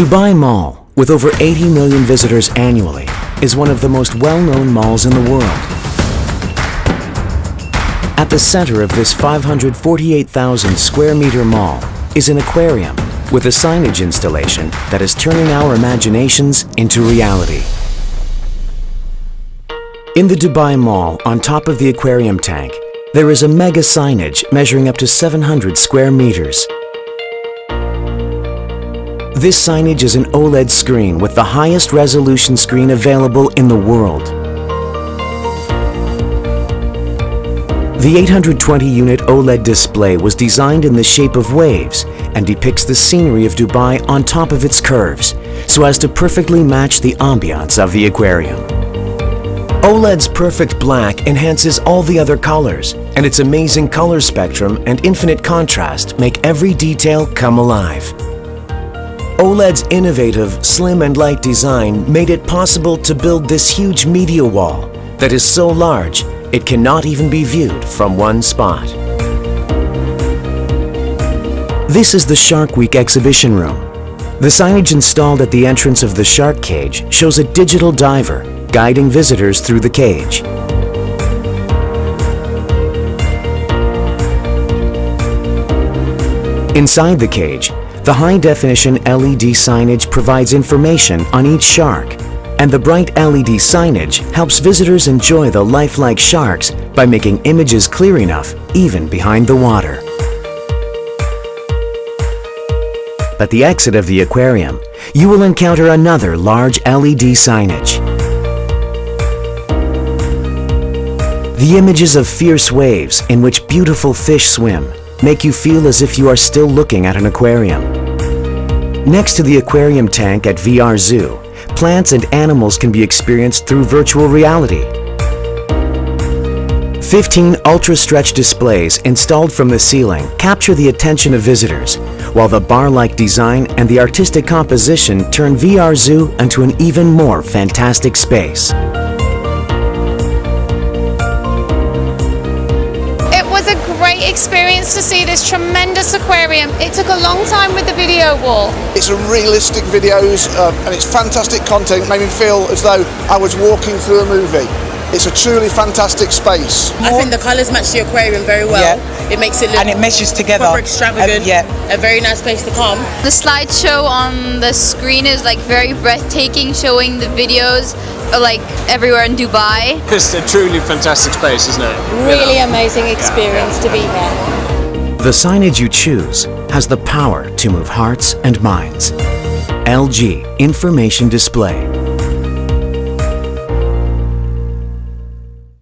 Dubai Mall, with over 80 million visitors annually, is one of the most well-known malls in the world. At the center of this 548,000 square meter mall is an aquarium with a signage installation that is turning our imaginations into reality. In the Dubai Mall, on top of the aquarium tank, there is a mega signage measuring up to 700 square meters. This signage is an OLED screen with the highest resolution screen available in the world. The 820-unit OLED display was designed in the shape of waves and depicts the scenery of Dubai on top of its curves, so as to perfectly match the ambiance of the aquarium. OLED's perfect black enhances all the other colors, and its amazing color spectrum and infinite contrast make every detail come alive. OLED's innovative, slim and light design made it possible to build this huge media wall that is so large it cannot even be viewed from one spot. This is the Shark Week exhibition room. The signage installed at the entrance of the shark cage shows a digital diver guiding visitors through the cage. Inside the cage, the high-definition LED signage provides information on each shark, and the bright LED signage helps visitors enjoy the lifelike sharks by making images clear enough even behind the water. At the exit of the aquarium, you will encounter another large LED signage. The images of fierce waves in which beautiful fish swim make you feel as if you are still looking at an aquarium. Next to the aquarium tank at VR Zoo, plants and animals can be experienced through virtual reality. 15 ultra-stretch displays installed from the ceiling capture the attention of visitors, while the bar-like design and the artistic composition turn VR Zoo into an even more fantastic space. Great experience to see this tremendous aquarium. It took a long time with the video wall. It's a realistic videos and it's fantastic content. It made me feel as though I was walking through a movie. It's a truly fantastic space. I think the colours match the aquarium very well. Yeah. It makes it look and it meshes together. Proper extravagant. Yeah. A very nice place to come. The slideshow on the screen is like very breathtaking, showing the videos like everywhere in Dubai. It's a truly fantastic space, isn't it? Really amazing experience to be here. The signage you choose has the power to move hearts and minds. LG Information Display.